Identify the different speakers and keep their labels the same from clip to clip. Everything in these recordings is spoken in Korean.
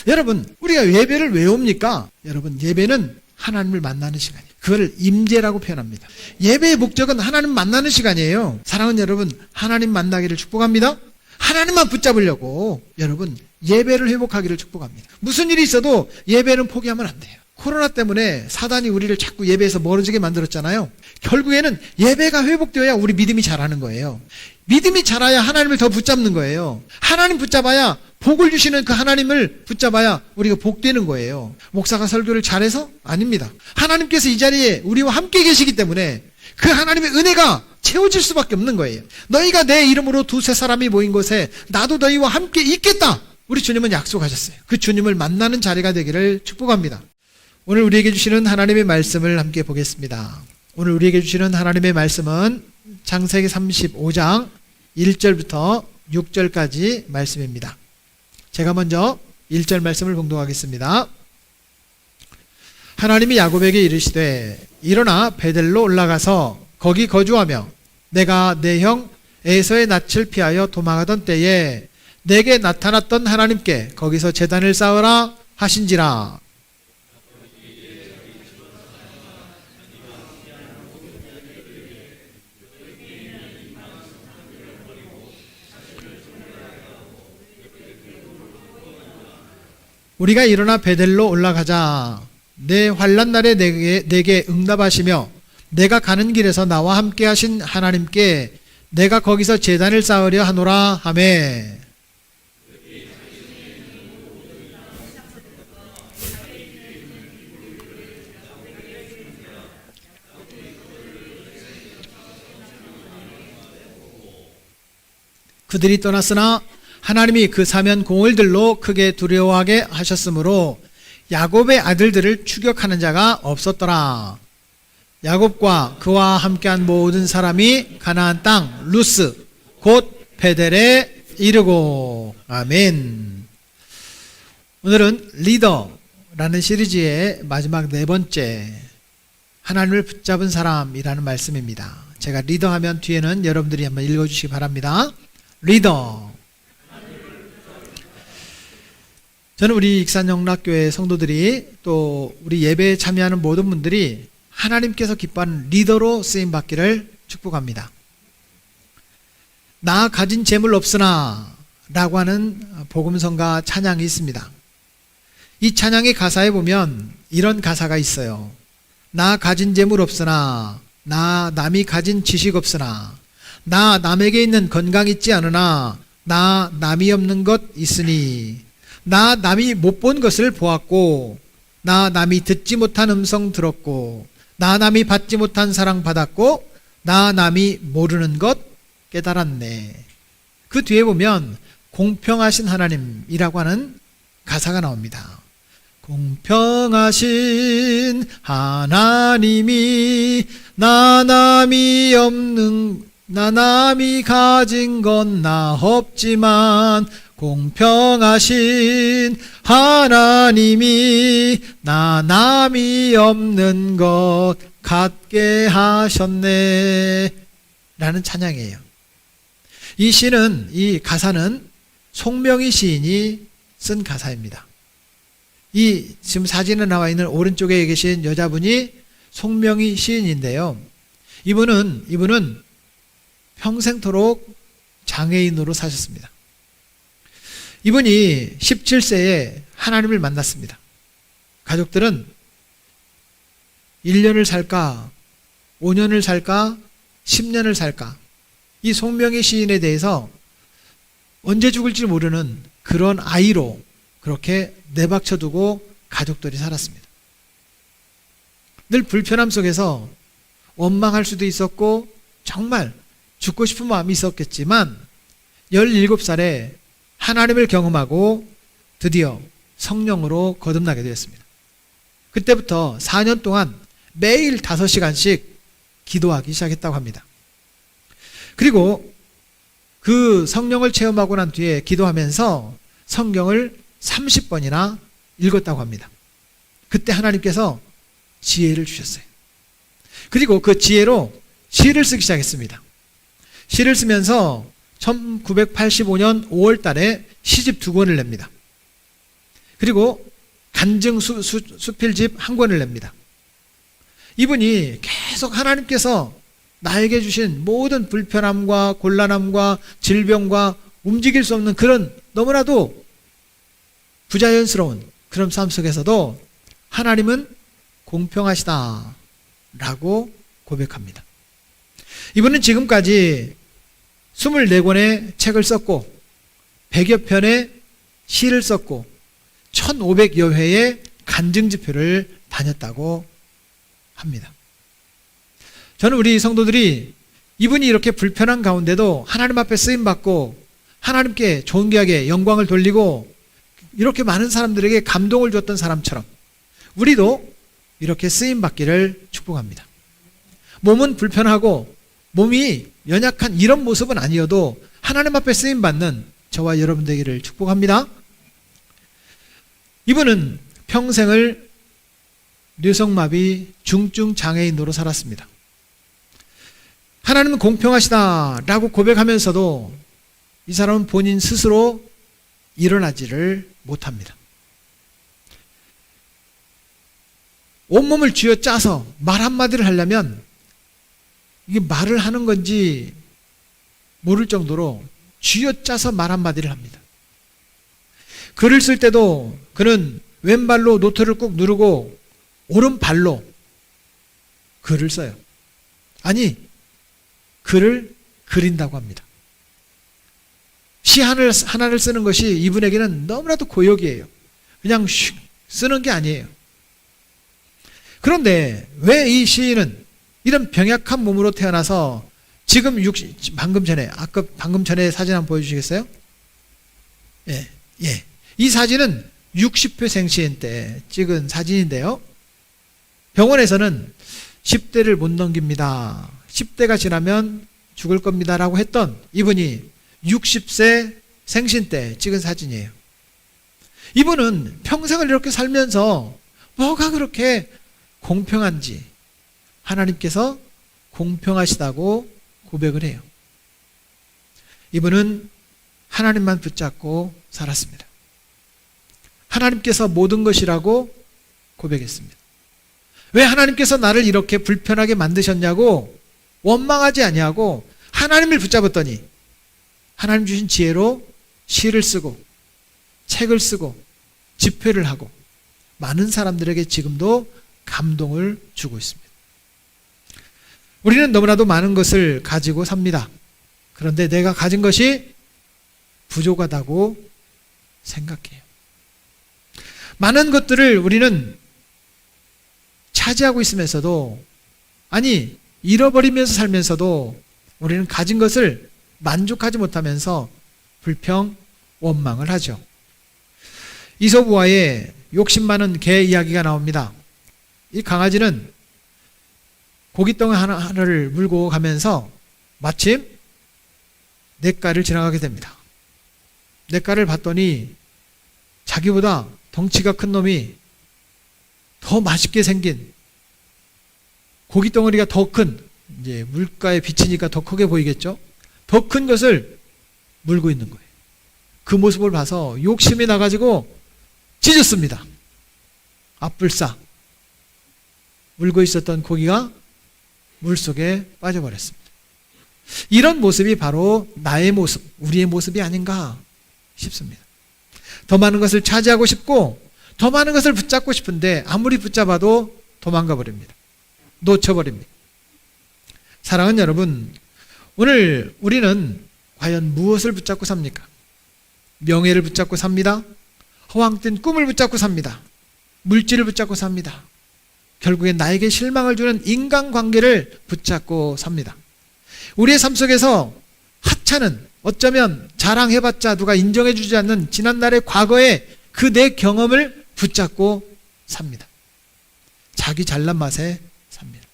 Speaker 1: 여러분, 우리가 예배를 왜 옵니까? 여러분, 예배는 하나님을 만나는 시간이에요. 그걸 임재라고 표현합니다. 예배의 목적은 하나님 만나는 시간이에요. 사랑하는 여러분, 하나님 만나기를 축복합니다. 하나님만 붙잡으려고 여러분 예배를 회복하기를 축복합니다. 무슨 일이 있어도 예배는 포기하면 안 돼요. 코로나 때문에 사단이 우리를 자꾸 예배에서 멀어지게 만들었잖아요. 결국에는 예배가 회복되어야 우리 믿음이 자라는 거예요. 믿음이 자라야 하나님을 더 붙잡는 거예요. 하나님 붙잡아야 복을 주시는 그 하나님을 붙잡아야 우리가 복되는 거예요. 목사가 설교를 잘해서? 아닙니다. 하나님께서 이 자리에 우리와 함께 계시기 때문에 그 하나님의 은혜가 채워질 수밖에 없는 거예요. 너희가 내 이름으로 두세 사람이 모인 곳에 나도 너희와 함께 있겠다. 우리 주님은 약속하셨어요. 그 주님을 만나는 자리가 되기를 축복합니다. 오늘 우리에게 주시는 하나님의 말씀을 함께 보겠습니다. 오늘 우리에게 주시는 하나님의 말씀은 창세기 35장 1절부터 6절까지 말씀입니다. 제가 먼저 1절 말씀을 봉독하겠습니다. 하나님이 야곱에게 이르시되 일어나 베델로 올라가서 거기 거주하며 내가 내 형 에서의 낯을 피하여 도망하던 때에 내게 나타났던 하나님께 거기서 제단을 쌓으라 하신지라. 우리가 일어나 베델로 올라가자. 내 환난 날에 내게 응답하시며 내가 가는 길에서 나와 함께 하신 하나님께 내가 거기서 제단을 쌓으려 하노라 하매. 그들이 떠났으나 하나님이 그 사면공을들로 크게 두려워하게 하셨으므로 야곱의 아들들을 추격하는 자가 없었더라. 야곱과 그와 함께한 모든 사람이 가나안 땅 루스 곧 베델에 이르고. 아멘. 오늘은 리더라는 시리즈의 마지막 네 번째, 하나님을 붙잡은 사람이라는 말씀입니다. 제가 리더하면 뒤에는 여러분들이 한번 읽어주시기 바랍니다. 리더. 저는 우리 익산영락교회 성도들이 또 우리 예배에 참여하는 모든 분들이 하나님께서 기뻐하는 리더로 쓰임받기를 축복합니다. 나 가진 재물 없으나 라고 하는 복음성가 찬양이 있습니다. 이 찬양의 가사에 보면 이런 가사가 있어요. 나 가진 재물 없으나, 나 남이 가진 지식 없으나, 나 남에게 있는 건강 있지 않으나, 나 남이 없는 것 있으니, 나 남이 못 본 것을 보았고, 나 남이 듣지 못한 음성 들었고, 나 남이 받지 못한 사랑 받았고, 나 남이 모르는 것 깨달았네. 그 뒤에 보면 공평하신 하나님이라고 하는 가사가 나옵니다. 공평하신 하나님이 나 남이 가진 건 나 없지만 공평하신 하나님이 나 남이 없는 것 갖게 하셨네 라는 찬양이에요. 이 시는, 이 가사는 송명희 시인이 쓴 가사입니다. 이 지금 사진에 나와 있는 오른쪽에 계신 여자분이 송명희 시인인데요. 이분은 평생토록 장애인으로 사셨습니다. 이분이 17세에 하나님을 만났습니다. 가족들은 1년을 살까, 5년을 살까, 10년을 살까, 이 송명희 시인에 대해서 언제 죽을지 모르는 그런 아이로 그렇게 내박쳐두고 가족들이 살았습니다. 늘 불편함 속에서 원망할 수도 있었고 정말 죽고 싶은 마음이 있었겠지만 17살에 하나님을 경험하고 드디어 성령으로 거듭나게 되었습니다. 그때부터 4년 동안 매일 5시간씩 기도하기 시작했다고 합니다. 그리고 그 성령을 체험하고 난 뒤에 기도하면서 성경을 30번이나 읽었다고 합니다. 그때 하나님께서 지혜를 주셨어요. 그리고 그 지혜로 시를 쓰기 시작했습니다. 시를 쓰면서 1985년 5월 달에 시집 2권을 냅니다. 그리고 간증 수필집 한 권을 냅니다. 이분이 계속 하나님께서 나에게 주신 모든 불편함과 곤란함과 질병과 움직일 수 없는 그런 너무나도 부자연스러운 그런 삶 속에서도 하나님은 공평하시다 라고 고백합니다. 이분은 지금까지 24권의 책을 썼고 100여 편의 시를 썼고 1500여 회의 간증집회를 다녔다고 합니다. 저는 우리 성도들이 이분이 이렇게 불편한 가운데도 하나님 앞에 쓰임받고 하나님께 존귀하게 영광을 돌리고 이렇게 많은 사람들에게 감동을 줬던 사람처럼 우리도 이렇게 쓰임받기를 축복합니다. 몸은 불편하고 몸이 연약한 이런 모습은 아니어도 하나님 앞에 쓰임받는 저와 여러분 되기를 축복합니다. 이분은 평생을 뇌성마비 중증 장애인으로 살았습니다. 하나님은 공평하시다라고 고백하면서도 이 사람은 본인 스스로 일어나지를 못합니다. 온몸을 쥐어짜서 말 한마디를 하려면 이게 말을 하는 건지 모를 정도로 쥐어짜서 말 한마디를 합니다. 글을 쓸 때도 그는 왼발로 노트를 꾹 누르고 오른발로 글을 써요. 아니, 글을 그린다고 합니다. 시 하나를 쓰는 것이 이분에게는 너무나도 고역이에요. 그냥 쓰는 게 아니에요. 그런데 왜 이 시인은 이런 병약한 몸으로 태어나서 지금 방금 전에 사진 한번 보여주시겠어요? 예. 이 사진은 60회 생시인 때 찍은 사진인데요. 병원에서는 10대를 못 넘깁니다. 10대가 지나면 죽을 겁니다. 라고 했던 이분이 60세 생신 때 찍은 사진이에요. 이분은 평생을 이렇게 살면서 뭐가 그렇게 공평한지 하나님께서 공평하시다고 고백을 해요. 이분은 하나님만 붙잡고 살았습니다. 하나님께서 모든 것이라고 고백했습니다. 왜 하나님께서 나를 이렇게 불편하게 만드셨냐고 원망하지 아니하고 하나님을 붙잡았더니 하나님 주신 지혜로 시를 쓰고 책을 쓰고 집회를 하고 많은 사람들에게 지금도 감동을 주고 있습니다. 우리는 너무나도 많은 것을 가지고 삽니다. 그런데 내가 가진 것이 부족하다고 생각해요. 많은 것들을 우리는 차지하고 있으면서도, 아니, 잃어버리면서 살면서도 우리는 가진 것을 만족하지 못하면서 불평, 원망을 하죠. 이솝우화의 욕심 많은 개 이야기가 나옵니다. 이 강아지는 고깃덩이 하나를 물고 가면서 마침 냇가를 지나가게 됩니다. 냇가를 봤더니 자기보다 덩치가 큰 놈이 더 맛있게 생긴 고깃덩어리가 더 큰, 이제 물가에 비치니까 더 크게 보이겠죠? 더 큰 것을 물고 있는 거예요. 그 모습을 봐서 욕심이 나가지고 찢었습니다. 앞불싸. 물고 있었던 고기가 물속에 빠져버렸습니다. 이런 모습이 바로 나의 모습, 우리의 모습이 아닌가 싶습니다. 더 많은 것을 차지하고 싶고 더 많은 것을 붙잡고 싶은데 아무리 붙잡아도 도망가 버립니다. 놓쳐버립니다. 사랑하는 여러분, 오늘 우리는 과연 무엇을 붙잡고 삽니까? 명예를 붙잡고 삽니다. 허황된 꿈을 붙잡고 삽니다. 물질을 붙잡고 삽니다. 결국엔 나에게 실망을 주는 인간관계를 붙잡고 삽니다. 우리의 삶 속에서 하찮은, 어쩌면 자랑해봤자 누가 인정해주지 않는 지난날의 과거의 그 내 경험을 붙잡고 삽니다. 자기 잘난 맛에 삽니다.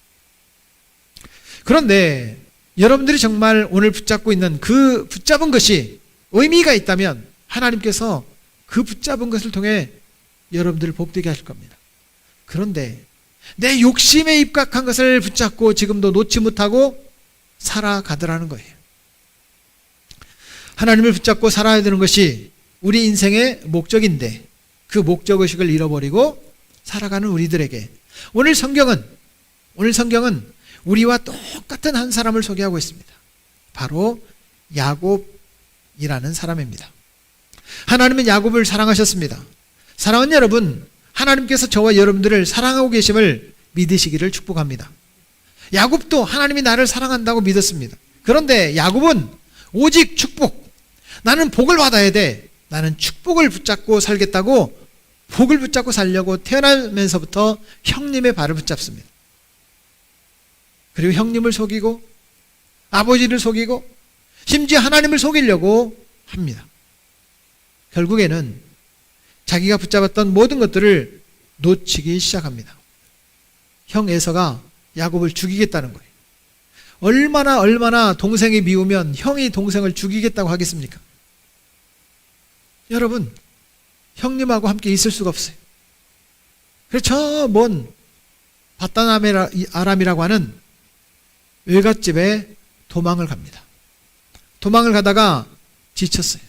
Speaker 1: 그런데 여러분들이 정말 오늘 붙잡고 있는 그 붙잡은 것이 의미가 있다면 하나님께서 그 붙잡은 것을 통해 여러분들을 복되게 하실 겁니다. 그런데 내 욕심에 입각한 것을 붙잡고 지금도 놓지 못하고 살아가더라는 거예요. 하나님을 붙잡고 살아야 되는 것이 우리 인생의 목적인데 그 목적의식을 잃어버리고 살아가는 우리들에게 오늘 성경은 우리와 똑같은 한 사람을 소개하고 있습니다. 바로 야곱이라는 사람입니다. 하나님은 야곱을 사랑하셨습니다. 사랑하는 여러분, 하나님께서 저와 여러분들을 사랑하고 계심을 믿으시기를 축복합니다. 야곱도 하나님이 나를 사랑한다고 믿었습니다. 그런데 야곱은 오직 축복, 나는 복을 받아야 돼, 나는 축복을 붙잡고 살겠다고 복을 붙잡고 살려고 태어나면서부터 형님의 발을 붙잡습니다. 그리고 형님을 속이고 아버지를 속이고 심지어 하나님을 속이려고 합니다. 결국에는 자기가 붙잡았던 모든 것들을 놓치기 시작합니다. 형 에서가 야곱을 죽이겠다는 거예요. 얼마나 동생이 미우면 형이 동생을 죽이겠다고 하겠습니까? 여러분, 형님하고 함께 있을 수가 없어요. 그래서 저 먼 바단 아람이라고 하는 외갓집에 도망을 갑니다. 도망을 가다가 지쳤어요.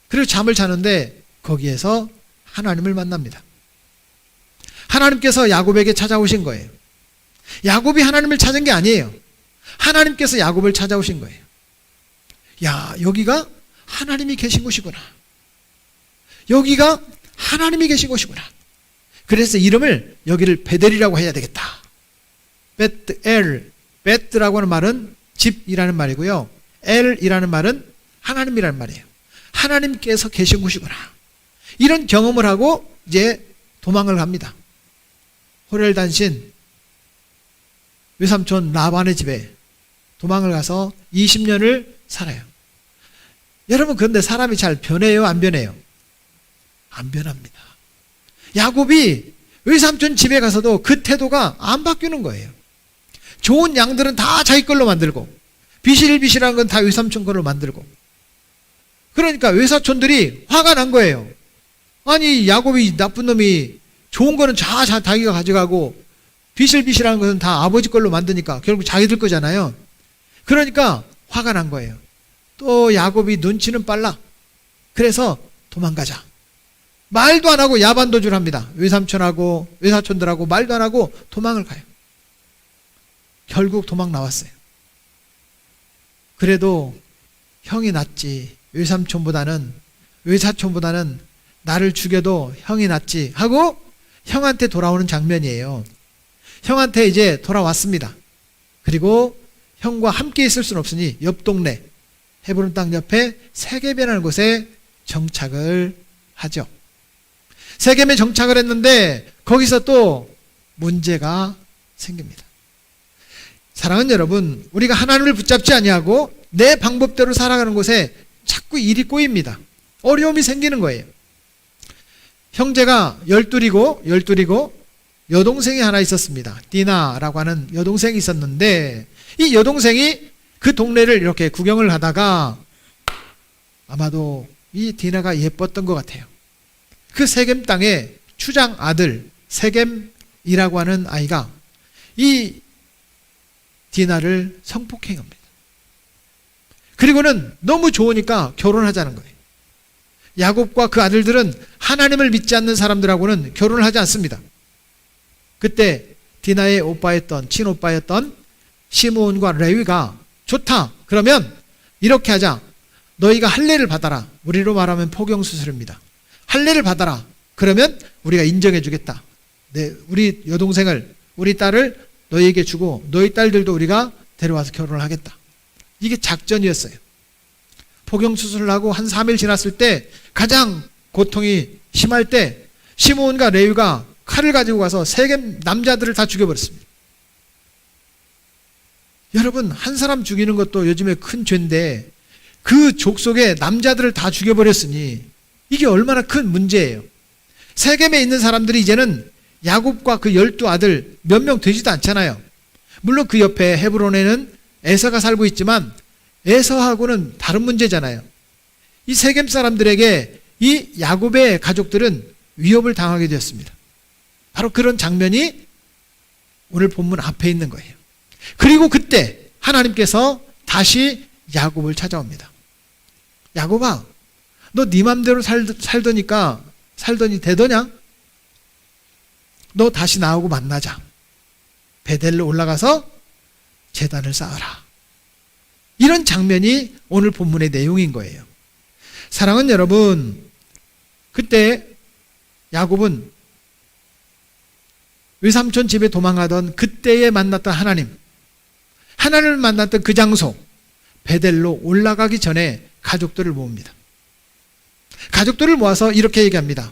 Speaker 1: 그리고 잠을 자는데 거기에서 하나님을 만납니다. 하나님께서 야곱에게 찾아오신 거예요. 야곱이 하나님을 찾은 게 아니에요. 하나님께서 야곱을 찾아오신 거예요. 야, 여기가 하나님이 계신 곳이구나. 여기가 하나님이 계신 곳이구나. 그래서 이름을 여기를 베델이라고 해야 되겠다. 베트엘, 베트라고 하는 말은 집이라는 말이고요. 엘이라는 말은 하나님이라는 말이에요. 하나님께서 계신 곳이구나. 이런 경험을 하고 이제 도망을 갑니다. 호렐단신 외삼촌 라반의 집에 도망을 가서 20년을 살아요. 여러분, 그런데 사람이 잘 변해요, 안 변해요? 안 변합니다. 야곱이 외삼촌 집에 가서도 그 태도가 안 바뀌는 거예요. 좋은 양들은 다 자기 걸로 만들고 비실비실한 건 다 외삼촌 걸로 만들고, 그러니까 외사촌들이 화가 난 거예요. 아니, 야곱이 나쁜 놈이 좋은 거는 다 자기가 가져가고 비실비실한 것은 다 아버지 걸로 만드니까 결국 자기들 거잖아요. 그러니까 화가 난 거예요. 또 야곱이 눈치는 빨라. 그래서 도망가자. 말도 안 하고 야반도주를 합니다. 외삼촌하고 외사촌들하고 말도 안 하고 도망을 가요. 결국 도망 나왔어요. 그래도 형이 낫지, 외삼촌보다는, 외사촌보다는 나를 죽여도 형이 낫지 하고 형한테 돌아오는 장면이에요. 형한테 이제 돌아왔습니다. 그리고 형과 함께 있을 수는 없으니 옆 동네 헤브론 땅 옆에 세겜이라는 곳에 정착을 하죠. 세겜에 정착을 했는데 거기서 또 문제가 생깁니다. 사랑하는 여러분, 우리가 하나님을 붙잡지 아니하고 내 방법대로 살아가는 곳에 자꾸 일이 꼬입니다. 어려움이 생기는 거예요. 형제가 12이고 여동생이 하나 있었습니다. 디나라고 하는 여동생이 있었는데 이 여동생이 그 동네를 이렇게 구경을 하다가 아마도 이 디나가 예뻤던 것 같아요. 그 세겜 땅의 추장 아들 세겜이라고 하는 아이가 이 디나를 성폭행합니다. 그리고는 너무 좋으니까 결혼하자는 거예요. 야곱과 그 아들들은 하나님을 믿지 않는 사람들하고는 결혼을 하지 않습니다. 그때 디나의 오빠였던 친오빠였던 시므온과 레위가 좋다, 그러면 이렇게 하자. 너희가 할례를 받아라. 우리로 말하면 포경수술입니다. 할례를 받아라. 그러면 우리가 인정해 주겠다. 우리 여동생을, 우리 딸을 너희에게 주고 너희 딸들도 우리가 데려와서 결혼을 하겠다. 이게 작전이었어요. 포경수술을 하고 한 3일 지났을 때 가장 고통이 심할 때 시므온과 레위가 칼을 가지고 가서 세겜 남자들을 다 죽여버렸습니다. 여러분, 한 사람 죽이는 것도 요즘에 큰 죄인데 그 족속의 남자들을 다 죽여버렸으니 이게 얼마나 큰 문제예요. 세겜에 있는 사람들이 이제는 야곱과 그 12아들 몇 명 되지도 않잖아요. 물론 그 옆에 헤브론에는 에서가 살고 있지만 에서하고는 다른 문제잖아요. 이 세겜 사람들에게 이 야곱의 가족들은 위협을 당하게 되었습니다. 바로 그런 장면이 오늘 본문 앞에 있는 거예요. 그리고 그때 하나님께서 다시 야곱을 찾아옵니다. 야곱아, 너 네 맘대로 살더니까 살더니 되더냐? 너 다시 나하고 만나자. 베델로 올라가서 제단을 쌓아라. 이런 장면이 오늘 본문의 내용인 거예요. 사랑하는 여러분, 그때 야곱은 외삼촌 집에 도망가던 그때에 만났던 하나님을 만났던 그 장소 베델로 올라가기 전에 가족들을 모읍니다. 가족들을 모아서 이렇게 얘기합니다.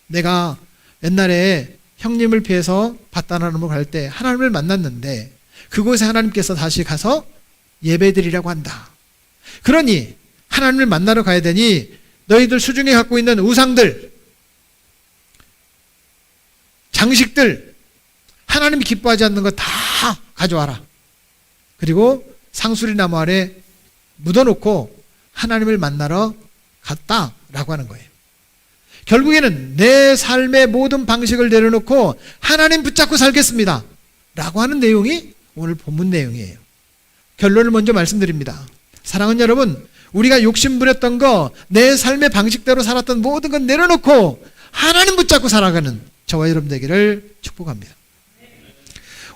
Speaker 1: 내가 옛날에 형님을 피해서 바다나름으로 갈 때 하나님을 만났는데 그곳에 하나님께서 다시 가서 예배드리라고 한다. 그러니 하나님을 만나러 가야 되니 너희들 수중에 갖고 있는 우상들, 장식들, 하나님이 기뻐하지 않는 거 다 가져와라. 그리고 상수리 나무 아래 묻어놓고 하나님을 만나러 갔다라고 하는 거예요. 결국에는 내 삶의 모든 방식을 내려놓고 하나님 붙잡고 살겠습니다 라고 하는 내용이 오늘 본문 내용이에요. 결론을 먼저 말씀드립니다. 사랑하는 여러분, 우리가 욕심부렸던 거, 내 삶의 방식대로 살았던 모든 건 내려놓고 하나님 붙잡고 살아가는 저와 여러분 되기를 축복합니다.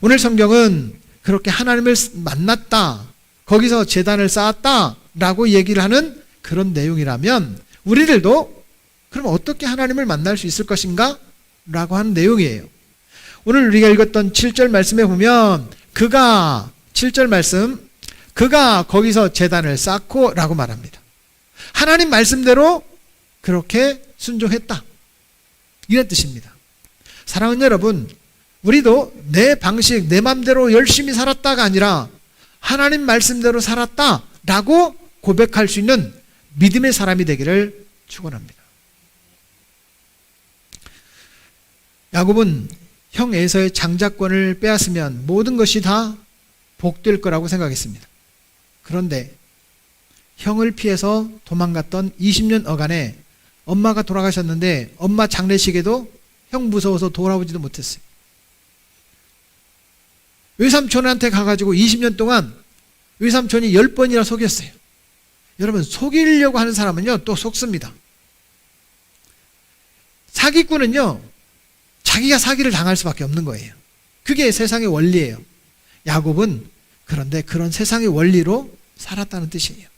Speaker 1: 오늘 성경은 그렇게 하나님을 만났다, 거기서 제단을 쌓았다 라고 얘기를 하는 그런 내용이라면 우리들도 그럼 어떻게 하나님을 만날 수 있을 것인가? 라고 하는 내용이에요. 오늘 우리가 읽었던 7절 말씀에 보면 7절 말씀, 그가 거기서 제단을 쌓고 라고 말합니다. 하나님 말씀대로 그렇게 순종했다. 이런 뜻입니다. 사랑하는 여러분, 우리도 내 방식, 내 맘대로 열심히 살았다가 아니라 하나님 말씀대로 살았다라고 고백할 수 있는 믿음의 사람이 되기를 축원합니다. 야곱은 형 에서의 장자권을 빼앗으면 모든 것이 다 복될 거라고 생각했습니다. 그런데 형을 피해서 도망갔던 20년 어간에 엄마가 돌아가셨는데 엄마 장례식에도 형 무서워서 돌아오지도 못했어요. 외삼촌한테 가가지고 20년 동안 외삼촌이 10번이나 속였어요. 여러분, 속이려고 하는 사람은요 또 속습니다. 사기꾼은요 자기가 사기를 당할 수밖에 없는 거예요. 그게 세상의 원리예요. 야곱은 그런데 그런 세상의 원리로 살았다는 뜻이에요.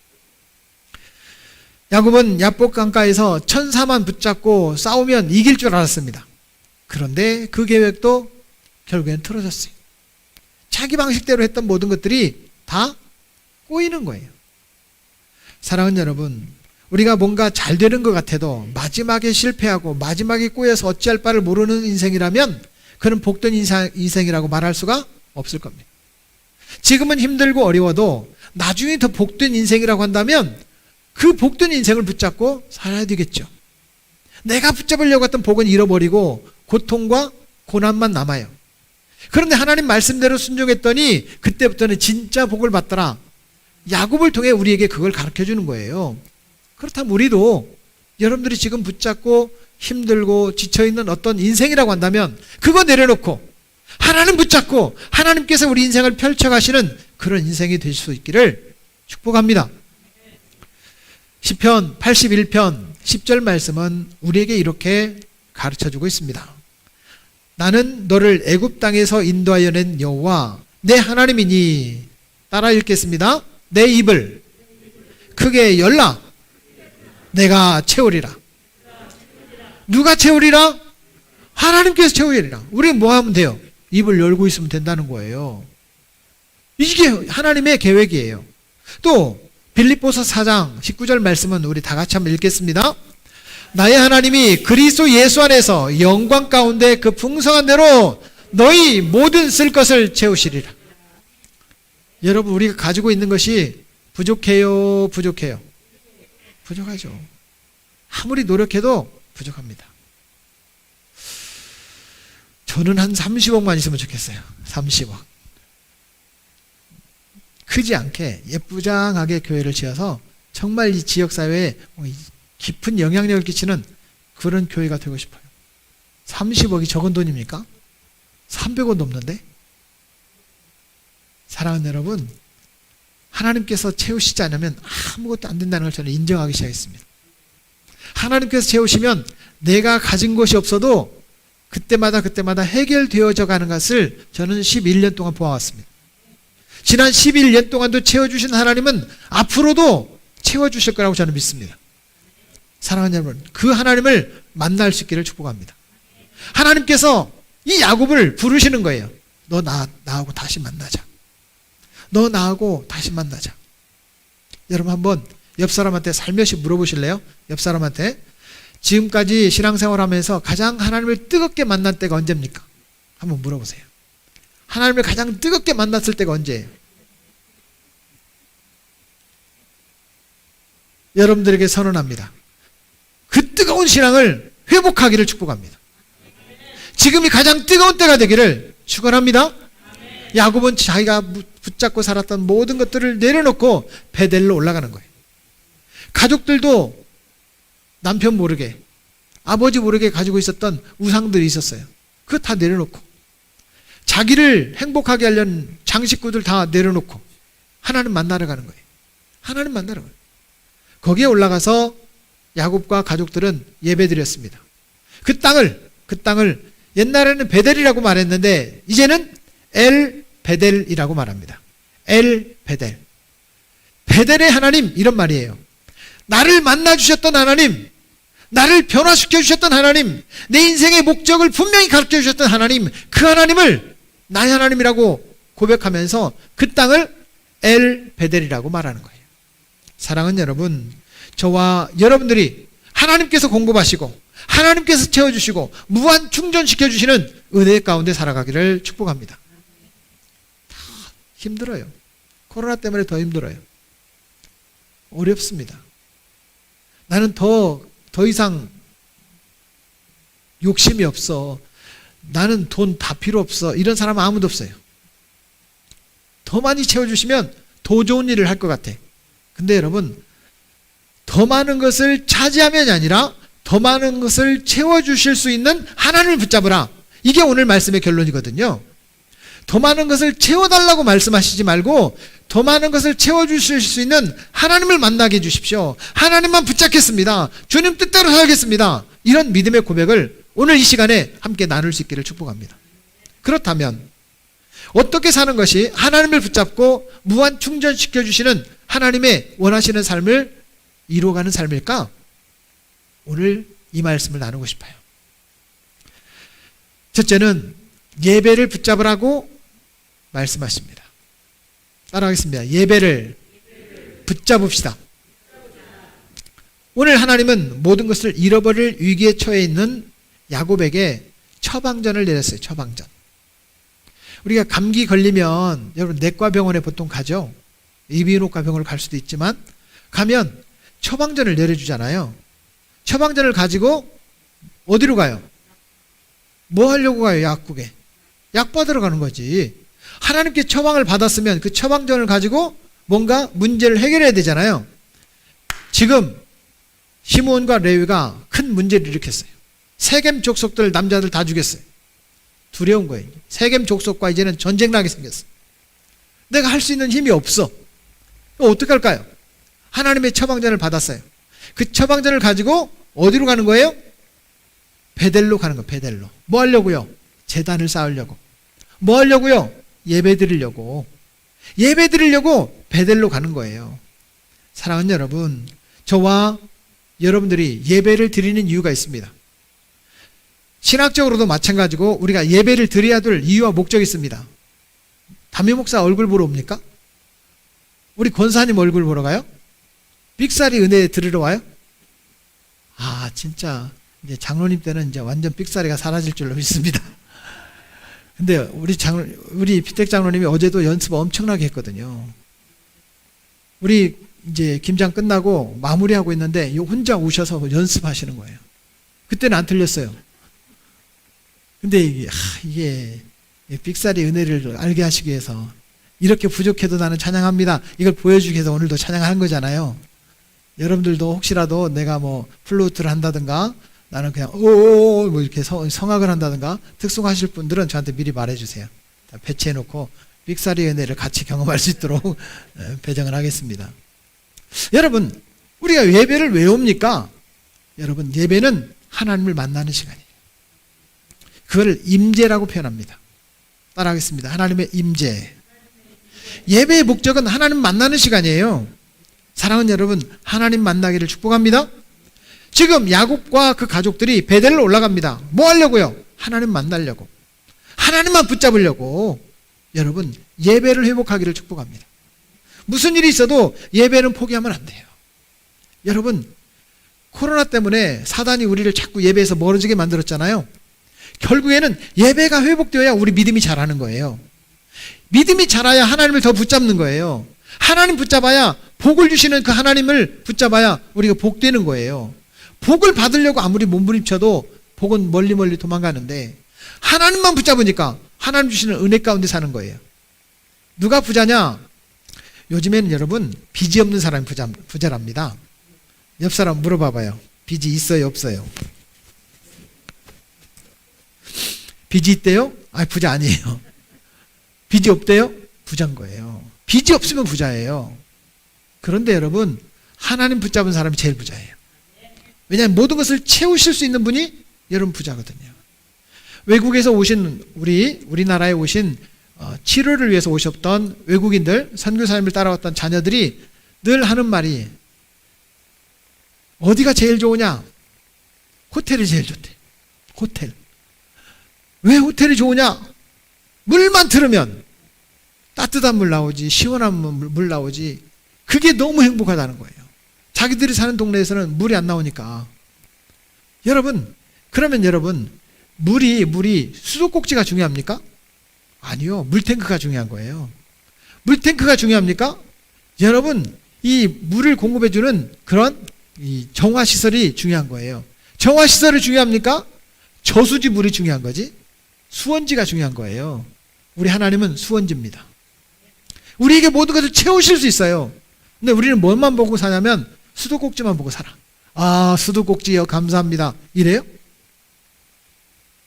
Speaker 1: 야곱은 야복 강가에서 천사만 붙잡고 싸우면 이길 줄 알았습니다. 그런데 그 계획도 결국엔 틀어졌어요. 자기 방식대로 했던 모든 것들이 다 꼬이는 거예요. 사랑하는 여러분, 우리가 뭔가 잘 되는 것 같아도 마지막에 실패하고 마지막에 꼬여서 어찌할 바를 모르는 인생이라면 그는 복된 인생이라고 말할 수가 없을 겁니다. 지금은 힘들고 어려워도 나중에 더 복된 인생이라고 한다면 그 복된 인생을 붙잡고 살아야 되겠죠. 내가 붙잡으려고 했던 복은 잃어버리고 고통과 고난만 남아요. 그런데 하나님 말씀대로 순종했더니 그때부터는 진짜 복을 받더라. 야곱을 통해 우리에게 그걸 가르쳐 주는 거예요. 그렇다면 우리도 여러분들이 지금 붙잡고 힘들고 지쳐있는 어떤 인생이라고 한다면 그거 내려놓고 하나님 붙잡고 하나님께서 우리 인생을 펼쳐가시는 그런 인생이 될 수 있기를 축복합니다. 시편 81편 10절 말씀은 우리에게 이렇게 가르쳐주고 있습니다. 나는 너를 애굽 땅에서 인도하여 낸 여호와 내 하나님이니. 따라 읽겠습니다. 내 입을 크게 열라. 내가 채우리라. 누가 채우리라? 하나님께서 채우리라. 우리는 뭐 하면 돼요? 입을 열고 있으면 된다는 거예요. 이게 하나님의 계획이에요. 또 빌립보서 4장 19절 말씀은 우리 다 같이 한번 읽겠습니다. 나의 하나님이 그리스도 예수 안에서 영광 가운데 그 풍성한 대로 너희 모든 쓸 것을 채우시리라. 여러분, 우리가 가지고 있는 것이 부족해요? 부족해요? 부족하죠. 아무리 노력해도 부족합니다. 저는 한 30억만 있으면 좋겠어요. 30억. 크지 않게 예쁘장하게 교회를 지어서 정말 이 지역사회에 깊은 영향력을 끼치는 그런 교회가 되고 싶어요. 30억이 적은 돈입니까? 300원 넘는데? 사랑하는 여러분, 하나님께서 채우시지 않으면 아무것도 안 된다는 걸 저는 인정하기 시작했습니다. 하나님께서 채우시면 내가 가진 것이 없어도 그때마다 해결되어져 가는 것을 저는 11년 동안 보아왔습니다. 지난 11년 동안도 채워주신 하나님은 앞으로도 채워주실 거라고 저는 믿습니다. 사랑하는 여러분, 그 하나님을 만날 수 있기를 축복합니다. 하나님께서 이 야곱을 부르시는 거예요. 너 나하고 다시 만나자. 너 나하고 다시 만나자. 여러분 한번 옆 사람한테 살며시 물어보실래요? 옆 사람한테 지금까지 신앙생활하면서 가장 하나님을 뜨겁게 만난 때가 언제입니까? 한번 물어보세요. 하나님을 가장 뜨겁게 만났을 때가 언제예요? 여러분들에게 선언합니다. 그 뜨거운 신앙을 회복하기를 축복합니다. 지금이 가장 뜨거운 때가 되기를 축원합니다. 야곱은 자기가 붙잡고 살았던 모든 것들을 내려놓고 베델로 올라가는 거예요. 가족들도 남편 모르게, 아버지 모르게 가지고 있었던 우상들이 있었어요. 그거 다 내려놓고, 자기를 행복하게 하려는 장식구들 다 내려놓고 하나님 만나러 가는 거예요. 하나님 만나러 가요. 거기에 올라가서 야곱과 가족들은 예배드렸습니다. 그 땅을 옛날에는 베델이라고 말했는데 이제는 엘 베델이라고 말합니다. 엘 베델. 베델의 하나님, 이런 말이에요. 나를 만나주셨던 하나님, 나를 변화시켜 주셨던 하나님, 내 인생의 목적을 분명히 가르쳐 주셨던 하나님, 그 하나님을 나의 하나님이라고 고백하면서 그 땅을 엘 베델이라고 말하는 거예요. 사랑하는 여러분, 저와 여러분들이 하나님께서 공급하시고 하나님께서 채워주시고 무한 충전시켜주시는 은혜 가운데 살아가기를 축복합니다. 힘들어요. 코로나 때문에 더 힘들어요. 어렵습니다. 나는 더 이상 욕심이 없어. 나는 돈 다 필요 없어. 이런 사람은 아무도 없어요. 더 많이 채워주시면 더 좋은 일을 할 것 같아. 근데 여러분, 더 많은 것을 차지하면이 아니라 더 많은 것을 채워주실 수 있는 하나님을 붙잡으라. 이게 오늘 말씀의 결론이거든요. 더 많은 것을 채워달라고 말씀하시지 말고 더 많은 것을 채워주실 수 있는 하나님을 만나게 해주십시오. 하나님만 붙잡겠습니다. 주님 뜻대로 살겠습니다. 이런 믿음의 고백을 오늘 이 시간에 함께 나눌 수 있기를 축복합니다. 그렇다면 어떻게 사는 것이 하나님을 붙잡고 무한 충전시켜주시는 하나님의 원하시는 삶을 이루어가는 삶일까? 오늘 이 말씀을 나누고 싶어요. 첫째는 예배를 붙잡으라고 말씀하십니다. 따라하겠습니다. 예배를 붙잡읍시다. 오늘 하나님은 모든 것을 잃어버릴 위기에 처해 있는 야곱에게 처방전을 내렸어요. 처방전. 우리가 감기 걸리면 여러분 내과 병원에 보통 가죠. 이비인후과 병원을 갈 수도 있지만 가면 처방전을 내려주잖아요. 처방전을 가지고 어디로 가요? 뭐 하려고 가요? 약국에. 약 받으러 가는 거지. 하나님께 처방을 받았으면 그 처방전을 가지고 뭔가 문제를 해결해야 되잖아요. 지금 시므온과 레위가 큰 문제를 일으켰어요. 세겜 족속들 남자들 다 죽였어요. 두려운 거예요. 세겜 족속과 이제는 전쟁 나게 생겼어. 내가 할 수 있는 힘이 없어. 어떻게 할까요? 하나님의 처방전을 받았어요. 그 처방전을 가지고 어디로 가는 거예요? 베델로 가는 거예요. 베델로. 뭐 하려고요? 제단을 쌓으려고. 뭐 하려고요? 예배 드리려고. 예배 드리려고 베델로 가는 거예요. 사랑하는 여러분, 저와 여러분들이 예배를 드리는 이유가 있습니다. 신학적으로도 마찬가지고 우리가 예배를 드려야 될 이유와 목적이 있습니다. 담임 목사 얼굴 보러 옵니까? 우리 권사님 얼굴 보러 가요? 삑사리 은혜 들으러 와요? 아, 진짜 이제 장로님 때는 이제 완전 삑사리가 사라질 줄로 믿습니다. 근데 우리 피택 장로님이 어제도 연습 엄청나게 했거든요. 우리 이제 김장 끝나고 마무리하고 있는데 혼자 오셔서 연습하시는 거예요. 그때는 안 틀렸어요. 근데 이게 삑사리 은혜를 알게 하시기 위해서 이렇게 부족해도 나는 찬양합니다. 이걸 보여주기 위해서 오늘도 찬양하는 거잖아요. 여러분들도 혹시라도 내가 뭐 플루트를 한다든가 나는 그냥 오오오 뭐 이렇게 성악을 한다든가 특송하실 분들은 저한테 미리 말해주세요. 배치해놓고 삑사리 은혜를 같이 경험할 수 있도록 배정을 하겠습니다. 여러분, 우리가 예배를 왜 옵니까? 여러분, 예배는 하나님을 만나는 시간이에요. 그걸 임재라고 표현합니다. 따라하겠습니다. 하나님의 임재. 예배의 목적은 하나님 만나는 시간이에요. 사랑하는 여러분, 하나님 만나기를 축복합니다. 지금 야곱과 그 가족들이 베델을 올라갑니다. 뭐 하려고요? 하나님 만나려고. 하나님만 붙잡으려고. 여러분, 예배를 회복하기를 축복합니다. 무슨 일이 있어도 예배는 포기하면 안 돼요. 여러분, 코로나 때문에 사단이 우리를 자꾸 예배에서 멀어지게 만들었잖아요. 결국에는 예배가 회복되어야 우리 믿음이 자라는 거예요. 믿음이 자라야 하나님을 더 붙잡는 거예요. 하나님 붙잡아야, 복을 주시는 그 하나님을 붙잡아야 우리가 복되는 거예요. 복을 받으려고 아무리 몸부림쳐도 복은 멀리 멀리 도망가는데 하나님만 붙잡으니까 하나님 주시는 은혜 가운데 사는 거예요. 누가 부자냐? 요즘에는 여러분 빚이 없는 사람이 부자랍니다. 옆 사람 물어봐봐요. 빚이 있어요, 없어요? 빚이 있대요? 아, 부자 아니에요. 빚이 없대요? 부자인 거예요. 빚이 없으면 부자예요. 그런데 여러분, 하나님 붙잡은 사람이 제일 부자예요. 왜냐하면 모든 것을 채우실 수 있는 분이 여러분 부자거든요. 외국에서 오신 우리나라에 오신 치료를 위해서 오셨던 외국인들, 선교사님을 따라왔던 자녀들이 늘 하는 말이 어디가 제일 좋으냐? 호텔이 제일 좋대. 호텔. 왜 호텔이 좋으냐? 물만 틀으면 따뜻한 물 나오지, 시원한 물 나오지. 그게 너무 행복하다는 거예요. 자기들이 사는 동네에서는 물이 안 나오니까. 여러분, 그러면 여러분, 물이 수도꼭지가 중요합니까? 아니요. 물탱크가 중요한 거예요. 물탱크가 중요합니까? 여러분, 이 물을 공급해주는 그런 이 정화시설이 중요한 거예요. 정화시설이 중요합니까? 저수지 물이 중요한 거지. 수원지가 중요한 거예요. 우리 하나님은 수원지입니다. 우리에게 모든 것을 채우실 수 있어요. 근데 우리는 뭐만 보고 사냐면 수도꼭지만 보고 살아. 아, 수도꼭지요. 감사합니다. 이래요?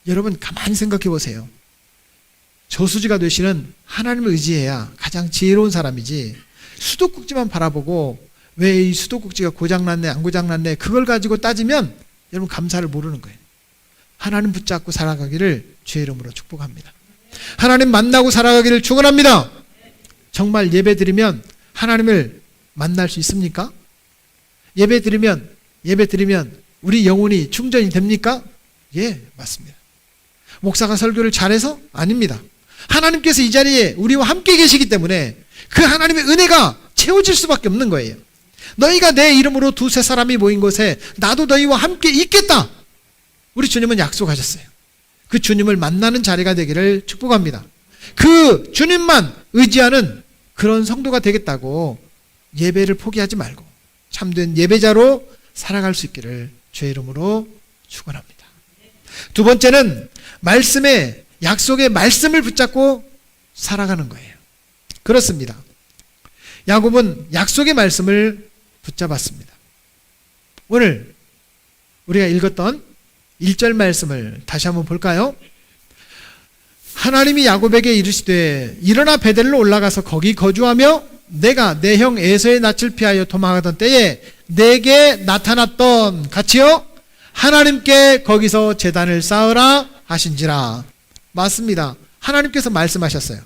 Speaker 1: 여러분 가만히 생각해 보세요. 저수지가 되시는 하나님을 의지해야 가장 지혜로운 사람이지, 수도꼭지만 바라보고 왜 이 수도꼭지가 고장났네 안 고장났네 그걸 가지고 따지면 여러분 감사를 모르는 거예요. 하나님 붙잡고 살아가기를 주의 이름으로 축복합니다. 하나님 만나고 살아가기를 축원합니다. 정말 예배 드리면 하나님을 만날 수 있습니까? 예배 드리면 우리 영혼이 충전이 됩니까? 예, 맞습니다. 목사가 설교를 잘해서? 아닙니다. 하나님께서 이 자리에 우리와 함께 계시기 때문에 그 하나님의 은혜가 채워질 수밖에 없는 거예요. 너희가 내 이름으로 두세 사람이 모인 곳에 나도 너희와 함께 있겠다. 우리 주님은 약속하셨어요. 그 주님을 만나는 자리가 되기를 축복합니다. 그 주님만 의지하는 그런 성도가 되겠다고 예배를 포기하지 말고 참된 예배자로 살아갈 수 있기를 주의 이름으로 축원합니다. 두 번째는 말씀의 약속의 말씀을 붙잡고 살아가는 거예요. 그렇습니다. 야곱은 약속의 말씀을 붙잡았습니다. 오늘 우리가 읽었던 1절 말씀을 다시 한번 볼까요? 하나님이 야곱에게 이르시되 일어나 베델로 올라가서 거기 거주하며 내가 내 형 에서의 낯을 피하여 도망하던 때에 내게 나타났던 같이요 하나님께 거기서 제단을 쌓으라 하신지라. 맞습니다. 하나님께서 말씀하셨어요.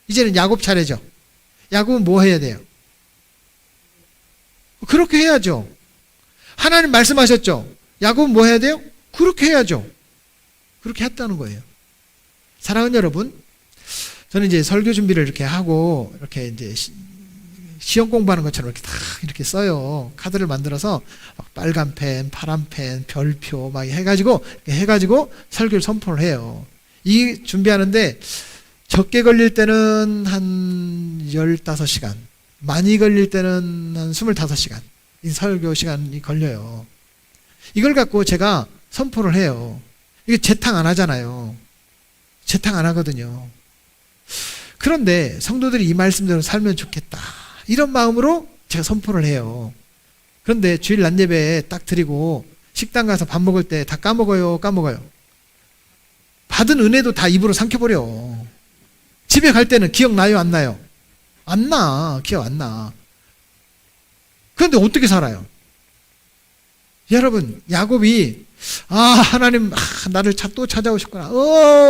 Speaker 1: 이제는 야곱 차례죠. 야곱은 뭐 해야 돼요? 그렇게 해야죠. 하나님 말씀하셨죠. 야곱은 뭐 해야 돼요? 그렇게 해야죠. 그렇게 했다는 거예요. 사랑하는 여러분, 저는 이제 설교 준비를 이렇게 하고 이렇게 이제 시험 공부하는 것처럼 이렇게 다 이렇게 써요. 카드를 만들어서 막 빨간 펜, 파란 펜, 별표 막 해가지고 설교를 선포를 해요. 이 준비하는데 적게 걸릴 때는 한 15시간, 많이 걸릴 때는 한 25시간 이 설교 시간이 걸려요. 이걸 갖고 제가 선포를 해요. 이게 재탕 안 하잖아요. 재탕 안 하거든요. 그런데 성도들이 이 말씀대로 살면 좋겠다, 이런 마음으로 제가 선포를 해요. 그런데 주일 낮 예배에 딱 드리고 식당 가서 밥 먹을 때 다 까먹어요. 받은 은혜도 다 입으로 삼켜버려. 집에 갈 때는 기억나요? 안 나요? 안 나. 기억 안 나. 그런데 어떻게 살아요? 여러분, 야곱이 하나님, 나를 또 찾아오셨구나.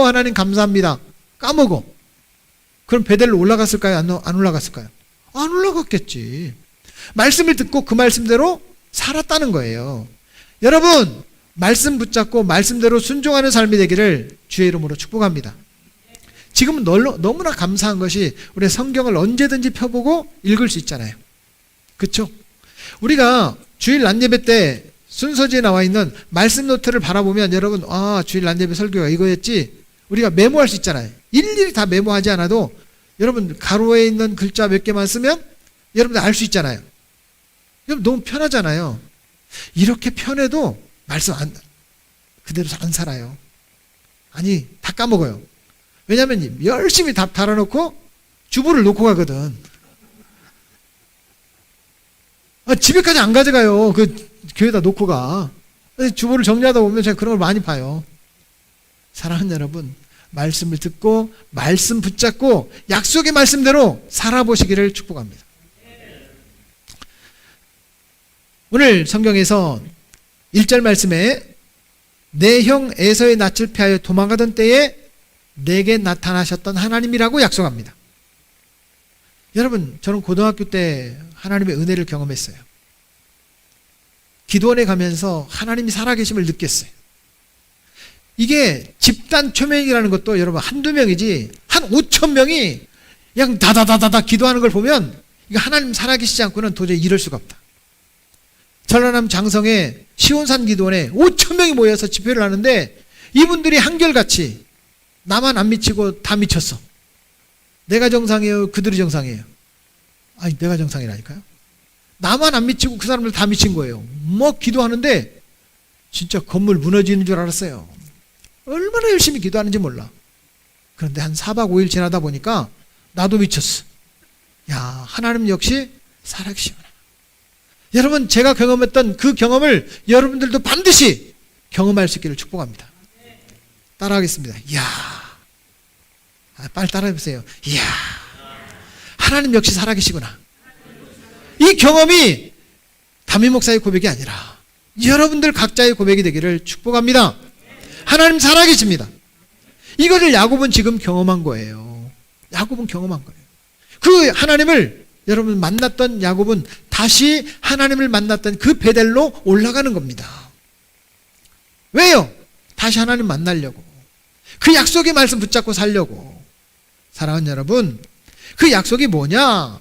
Speaker 1: 하나님 감사합니다. 까먹어. 그럼 베델로 올라갔을까요? 안 올라갔을까요? 안 올라갔겠지. 말씀을 듣고 그 말씀대로 살았다는 거예요. 여러분, 말씀 붙잡고 말씀대로 순종하는 삶이 되기를 주의 이름으로 축복합니다. 지금은 너무나 감사한 것이 우리 성경을 언제든지 펴보고 읽을 수 있잖아요. 그렇죠? 우리가 주일 낮예배 때 순서지에 나와 있는 말씀 노트를 바라보면 여러분, 주일 낮예배 설교가 이거였지, 우리가 메모할 수 있잖아요. 일일이 다 메모하지 않아도 여러분 가로에 있는 글자 몇 개만 쓰면 여러분들 알 수 있잖아요. 여러분 너무 편하잖아요. 이렇게 편해도 말씀 그대로 안 살아요. 아니, 다 까먹어요. 왜냐하면 열심히 답 달아놓고 주보를 놓고 가거든. 집에까지 안 가져가요. 그 교회에다 놓고 가. 주보를 정리하다 보면 제가 그런 걸 많이 봐요. 사랑하는 여러분, 말씀을 듣고 말씀 붙잡고 약속의 말씀대로 살아보시기를 축복합니다. 오늘 성경에서 1절 말씀에 내 형 에서의 낯을 피하여 도망가던 때에 내게 나타나셨던 하나님이라고 약속합니다. 여러분, 저는 고등학교 때 하나님의 은혜를 경험했어요. 기도원에 가면서 하나님이 살아계심을 느꼈어요. 이게 집단 초면이라는 것도 여러분 한두 명이지 한 5천 명이 그냥 다다다다다 기도하는 걸 보면 이거 하나님 살아계시지 않고는 도저히 이럴 수가 없다. 전라남 장성의 시온산 기도원에 5천 명이 모여서 집회를 하는데 이분들이 한결같이 나만 안 미치고 다 미쳤어. 내가 정상이에요? 그들이 정상이에요? 아니, 내가 정상이라니까요. 나만 안 미치고 그 사람들 다 미친 거예요. 기도하는데 진짜 건물 무너지는 줄 알았어요. 얼마나 열심히 기도하는지 몰라. 그런데 한 4박 5일 지나다 보니까 나도 미쳤어. 야, 하나님 역시 살아계시구나. 여러분, 제가 경험했던 그 경험을 여러분들도 반드시 경험할 수 있기를 축복합니다. 따라하겠습니다. 이야, 빨리 따라해보세요. 이야, 하나님 역시 살아계시구나. 이 경험이 담임 목사의 고백이 아니라 여러분들 각자의 고백이 되기를 축복합니다. 하나님 살아계십니다. 이것을 야곱은 지금 경험한 거예요. 야곱은 경험한 거예요. 그 하나님을 여러분 만났던 야곱은 다시 하나님을 만났던 그 베델로 올라가는 겁니다. 왜요? 다시 하나님 만나려고. 그 약속의 말씀 붙잡고 살려고. 사랑하는 여러분, 그 약속이 뭐냐?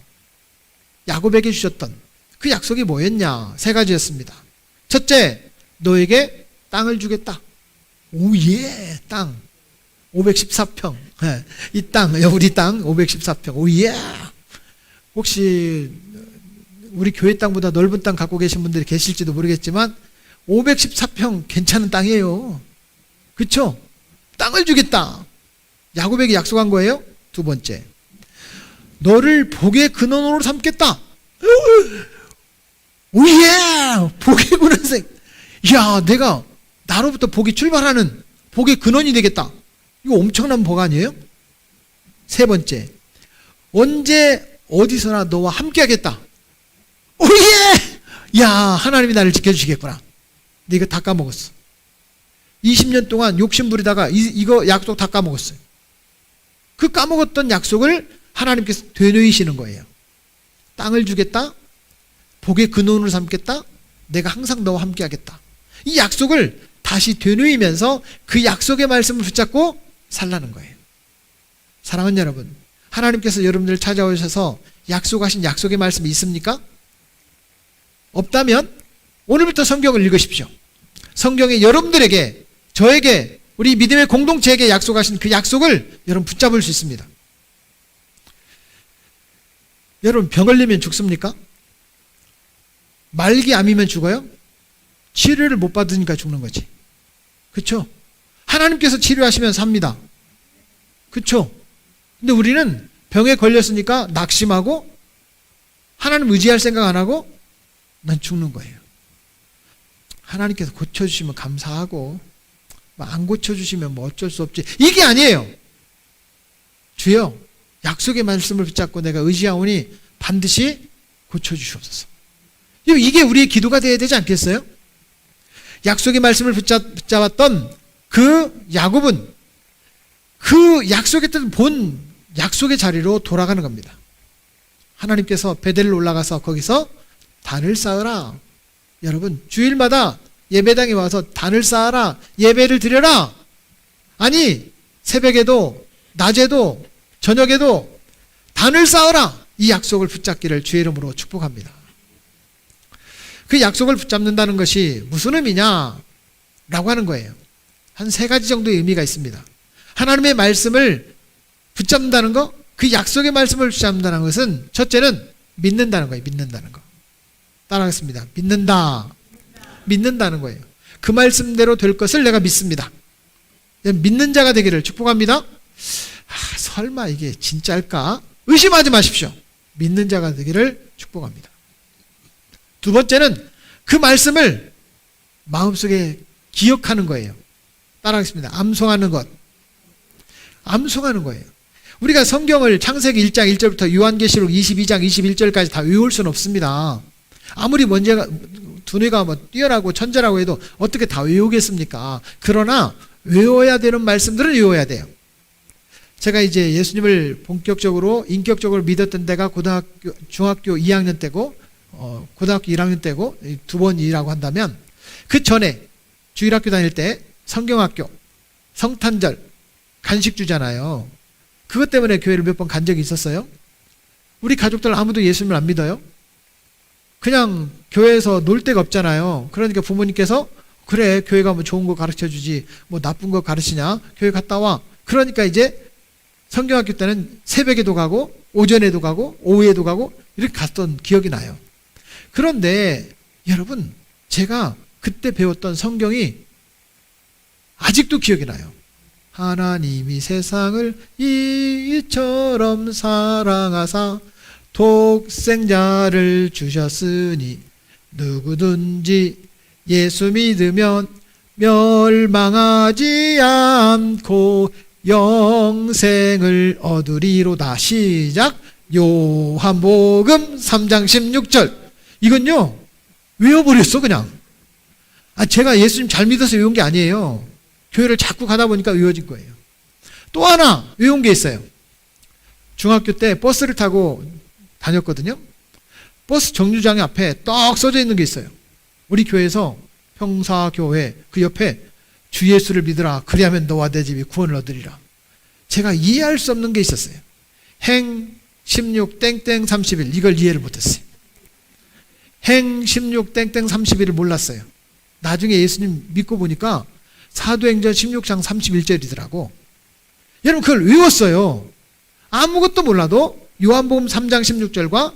Speaker 1: 야곱에게 주셨던 그 약속이 뭐였냐? 3가지였습니다. 첫째, 너에게 땅을 주겠다. 오예, 땅 514평. 이 땅, 우리 땅 514평. 오예. 혹시 우리 교회 땅보다 넓은 땅 갖고 계신 분들이 계실지도 모르겠지만 514평 괜찮은 땅이에요. 그렇죠? 땅을 주겠다. 야곱에게 약속한 거예요. 2번째, 너를 복의 근원으로 삼겠다. 오예! 복의 근원생. 야, 내가 나로부터 복이 출발하는 복의 근원이 되겠다. 이거 엄청난 복 아니에요? 3번째, 언제 어디서나 너와 함께 하겠다. 오예! 야, 하나님이 나를 지켜주시겠구나. 근데 이거 다 까먹었어. 20년 동안 욕심 부리다가 이거 약속 다 까먹었어요. 그 까먹었던 약속을 하나님께서 되뇌이시는 거예요. 땅을 주겠다. 복의 근원으로 삼겠다. 내가 항상 너와 함께 하겠다. 이 약속을 다시 되뇌이면서 그 약속의 말씀을 붙잡고 살라는 거예요. 사랑하는 여러분, 하나님께서 여러분들을 찾아오셔서 약속하신 약속의 말씀이 있습니까? 없다면 오늘부터 성경을 읽으십시오. 성경에 여러분들에게, 저에게, 우리 믿음의 공동체에게 약속하신 그 약속을 여러분 붙잡을 수 있습니다. 여러분, 병 걸리면 죽습니까? 말기암이면 죽어요? 치료를 못 받으니까 죽는 거지. 그렇죠? 하나님께서 치료하시면 삽니다. 그렇죠? 근데 우리는 병에 걸렸으니까 낙심하고 하나님 의지할 생각 안 하고 난 죽는 거예요. 하나님께서 고쳐주시면 감사하고 안 고쳐주시면 뭐 어쩔 수 없지. 이게 아니에요. 주여, 약속의 말씀을 붙잡고 내가 의지하오니 반드시 고쳐주시옵소서. 이게 우리의 기도가 되어야 되지 않겠어요? 약속의 말씀을 붙잡았던 그 야곱은 그 약속의 뜻 본 약속의 자리로 돌아가는 겁니다. 하나님께서 베델로 올라가서 거기서 단을 쌓으라. 여러분, 주일마다 예배당에 와서 단을 쌓아라. 예배를 드려라. 아니, 새벽에도 낮에도 저녁에도 단을 쌓아라. 이 약속을 붙잡기를 주의 이름으로 축복합니다. 그 약속을 붙잡는다는 것이 무슨 의미냐? 라고 하는 거예요. 한 3가지 정도의 의미가 있습니다. 하나님의 말씀을 붙잡는다는 거, 그 약속의 말씀을 붙잡는다는 것은 첫째는 믿는다는 거예요. 믿는다는 거. 따라하겠습니다. 믿는다는 거예요. 그 말씀대로 될 것을 내가 믿습니다. 믿는 자가 되기를 축복합니다. 설마 이게 진짜일까? 의심하지 마십시오. 믿는 자가 되기를 축복합니다. 두 번째는 그 말씀을 마음속에 기억하는 거예요. 따라하겠습니다. 암송하는 것. 암송하는 거예요. 우리가 성경을 창세기 1장 1절부터 요한계시록 22장 21절까지 다 외울 수는 없습니다. 아무리 두뇌가 뛰어나고 천재라고 해도 어떻게 다 외우겠습니까? 그러나 외워야 되는 말씀들은 외워야 돼요. 제가 이제 예수님을 본격적으로 인격적으로 믿었던 때가 중학교 2학년 때고 고등학교 1학년 때고 2번이라고 한다면, 그 전에 주일학교 다닐 때 성경학교, 성탄절 간식 주잖아요. 그것 때문에 교회를 몇 번 간 적이 있었어요. 우리 가족들 아무도 예수님을 안 믿어요. 그냥 교회에서 놀 데가 없잖아요. 그러니까 부모님께서 그래, 교회 가면 좋은 거 가르쳐주지 뭐 나쁜 거 가르치냐, 교회 갔다 와. 그러니까 이제 성경학교 때는 새벽에도 가고 오전에도 가고 오후에도 가고 이렇게 갔던 기억이 나요. 그런데 여러분, 제가 그때 배웠던 성경이 아직도 기억이 나요. 하나님이 세상을 이처럼 사랑하사 독생자를 주셨으니 누구든지 예수 믿으면 멸망하지 않고 영생을 얻으리로다. 시작. 요한복음 3장 16절. 이건요 외워버렸어 그냥. 제가 예수님 잘 믿어서 외운 게 아니에요. 교회를 자꾸 가다 보니까 외워진 거예요. 또 하나 외운 게 있어요. 중학교 때 버스를 타고 다녔거든요. 버스 정류장 앞에 떡 써져 있는 게 있어요. 우리 교회에서 평사교회 그 옆에 주 예수를 믿으라, 그리하면 너와 내 집이 구원을 얻으리라. 제가 이해할 수 없는 게 있었어요. 행 16 땡땡 31, 이걸 이해를 못했어요. 행 16 땡땡 31을 몰랐어요. 나중에 예수님 믿고 보니까 사도행전 16장 31절이더라고. 여러분, 그걸 외웠어요. 아무것도 몰라도 요한복음 3장 16절과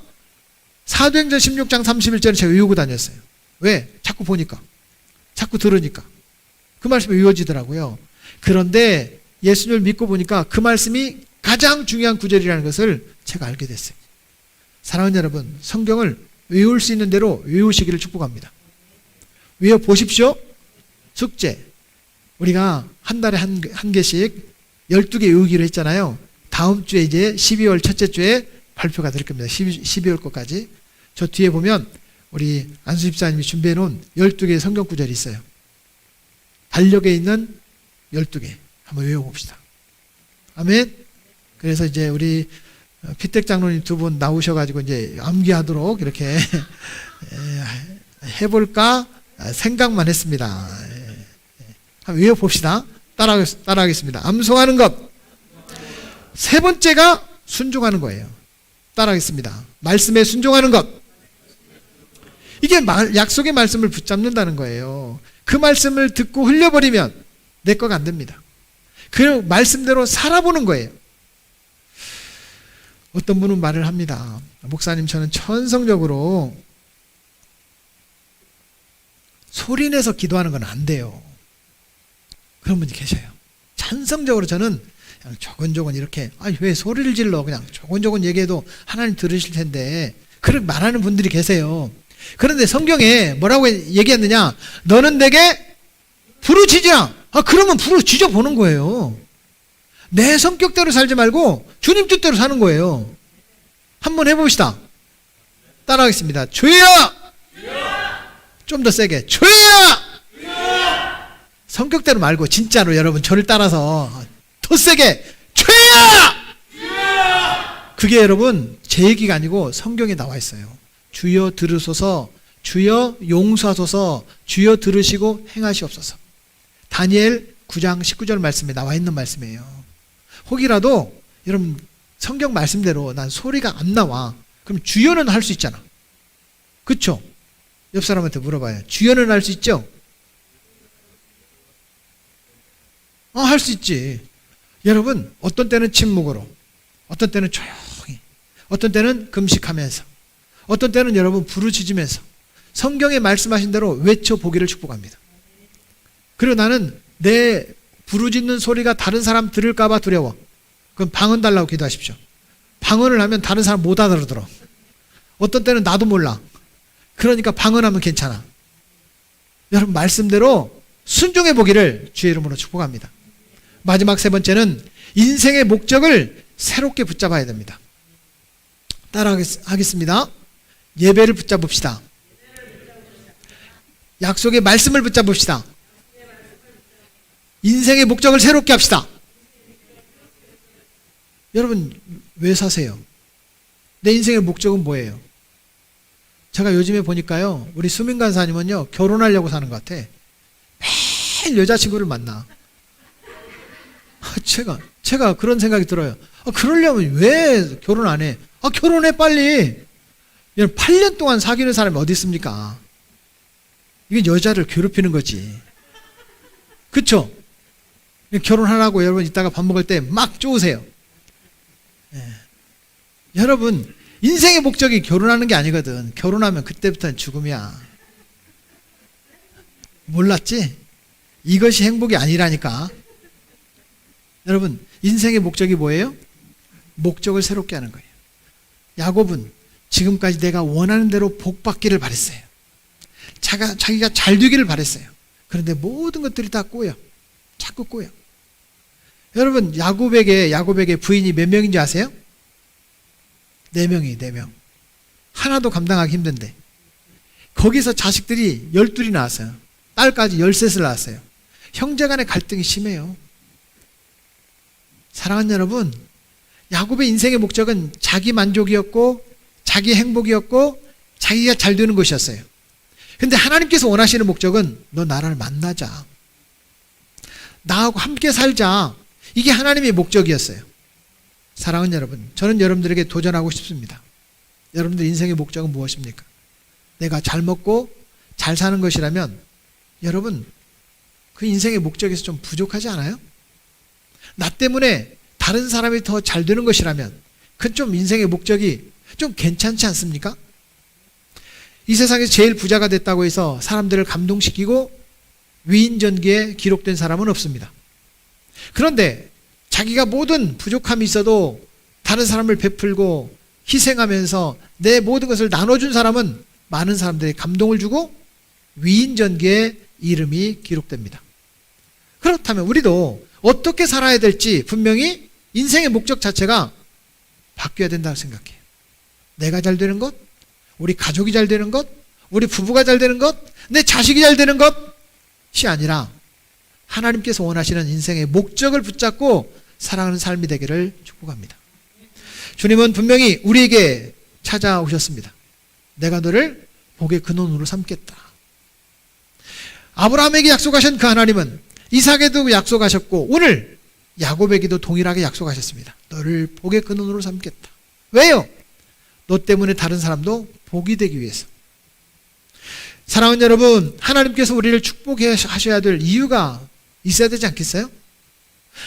Speaker 1: 사도행전 16장 31절을 제가 외우고 다녔어요. 왜? 자꾸 보니까, 자꾸 들으니까 그 말씀이 외워지더라고요. 그런데 예수님을 믿고 보니까 그 말씀이 가장 중요한 구절이라는 것을 제가 알게 됐어요. 사랑하는 여러분, 성경을 외울 수 있는 대로 외우시기를 축복합니다. 외워보십시오. 숙제. 우리가 한 달에 한 개씩 12개 외우기로 했잖아요. 다음 주에 이제 12월 첫째 주에 발표가 될 겁니다. 12월 것까지. 저 뒤에 보면 우리 안수 집사님이 준비해 놓은 12개의 성경 구절이 있어요. 달력에 있는 12개. 한번 외워봅시다. 아멘. 그래서 이제 우리 피택 장로님 2분 나오셔가지고 이제 암기하도록 이렇게 해볼까 생각만 했습니다. 한번 외워봅시다. 따라하겠습니다. 암송하는 것. 세 번째가 순종하는 거예요. 따라하겠습니다. 말씀에 순종하는 것. 이게 약속의 말씀을 붙잡는다는 거예요. 그 말씀을 듣고 흘려버리면 내 거가 안 됩니다. 그 말씀대로 살아보는 거예요. 어떤 분은 말을 합니다. 목사님, 저는 천성적으로 소리내서 기도하는 건 안 돼요. 그런 분이 계셔요. 찬성적으로 저는 그냥 조곤조곤 이렇게, 왜 소리를 질러, 그냥 조곤조곤 얘기해도 하나님 들으실 텐데, 그렇게 말하는 분들이 계세요. 그런데 성경에 뭐라고 얘기했느냐? 너는 내게 부르짖으라. 그러면 부르짖어 보는 거예요. 내 성격대로 살지 말고 주님 뜻대로 사는 거예요. 한번 해봅시다. 따라하겠습니다. 주여! 좀 더 세게. 주여! 성격대로 말고 진짜로 여러분 저를 따라서 더 세게 주여! 그게 여러분 제 얘기가 아니고 성경에 나와 있어요. 주여 들으소서, 주여 용서하소서, 주여 들으시고 행하시옵소서. 다니엘 9장 19절 말씀에 나와 있는 말씀이에요. 혹이라도 여러분 성경 말씀대로 난 소리가 안 나와. 그럼 주여는 할 수 있잖아. 그쵸? 옆 사람한테 물어봐요. 주여는 할 수 있죠? 할 수 있지. 여러분 어떤 때는 침묵으로, 어떤 때는 조용히, 어떤 때는 금식하면서, 어떤 때는 여러분 부르짖으면서 성경에 말씀하신 대로 외쳐보기를 축복합니다. 그리고 나는 내 부르짖는 소리가 다른 사람 들을까 봐 두려워. 그럼 방언 달라고 기도하십시오. 방언을 하면 다른 사람 못 알아들어. 어떤 때는 나도 몰라. 그러니까 방언하면 괜찮아. 여러분 말씀대로 순종해 보기를 주의 이름으로 축복합니다. 마지막 세 번째는 인생의 목적을 새롭게 붙잡아야 됩니다. 따라하겠습니다. 예배를 붙잡읍시다. 약속의 말씀을 붙잡읍시다. 인생의 목적을 새롭게 합시다. 여러분 왜 사세요? 내 인생의 목적은 뭐예요? 제가 요즘에 보니까요, 우리 수민 간사님은요 결혼하려고 사는 것 같아. 매일 여자친구를 만나. 제가 그런 생각이 들어요. 그러려면 왜 결혼 안 해? 결혼해 빨리. 8년 동안 사귀는 사람이 어디 있습니까? 이건 여자를 괴롭히는 거지. 그쵸? 결혼하라고 여러분 이따가 밥 먹을 때 막 쪼으세요. 여러분 인생의 목적이 결혼하는 게 아니거든. 결혼하면 그때부터는 죽음이야. 몰랐지? 이것이 행복이 아니라니까. 여러분 인생의 목적이 뭐예요? 목적을 새롭게 하는 거예요. 야곱은 지금까지 내가 원하는 대로 복 받기를 바랬어요. 자기가 잘 되기를 바랬어요. 그런데 모든 것들이 다 꼬여. 자꾸 꼬여. 여러분 야곱에게 부인이 몇 명인지 아세요? 4명이 4명. 하나도 감당하기 힘든데 거기서 자식들이 12이 나왔어요. 딸까지 13을 낳았어요. 형제간의 갈등이 심해요. 사랑하는 여러분, 야곱의 인생의 목적은 자기 만족이었고 자기 행복이었고 자기가 잘 되는 것이었어요. 근데 하나님께서 원하시는 목적은 너 나를 만나자, 나하고 함께 살자. 이게 하나님의 목적이었어요. 사랑하는 여러분, 저는 여러분들에게 도전하고 싶습니다. 여러분들 인생의 목적은 무엇입니까? 내가 잘 먹고 잘 사는 것이라면 여러분 그 인생의 목적에서 좀 부족하지 않아요? 나 때문에 다른 사람이 더 잘 되는 것이라면 그건 좀 인생의 목적이 좀 괜찮지 않습니까? 이 세상에서 제일 부자가 됐다고 해서 사람들을 감동시키고 위인전기에 기록된 사람은 없습니다. 그런데 자기가 모든 부족함이 있어도 다른 사람을 베풀고 희생하면서 내 모든 것을 나눠준 사람은 많은 사람들이 감동을 주고 위인전기에 이름이 기록됩니다. 그렇다면 우리도 어떻게 살아야 될지 분명히 인생의 목적 자체가 바뀌어야 된다고 생각해요. 내가 잘 되는 것, 우리 가족이 잘 되는 것, 우리 부부가 잘 되는 것, 내 자식이 잘 되는 것이 아니라 하나님께서 원하시는 인생의 목적을 붙잡고 살아가는 삶이 되기를 축복합니다. 주님은 분명히 우리에게 찾아오셨습니다. 내가 너를 복의 근원으로 삼겠다. 아브라함에게 약속하신 그 하나님은 이삭에도 약속하셨고 오늘 야곱에게도 동일하게 약속하셨습니다. 너를 복의 근원으로 삼겠다. 왜요? 너 때문에 다른 사람도 복이 되기 위해서. 사랑하는 여러분, 하나님께서 우리를 축복하셔야 될 이유가 있어야 되지 않겠어요?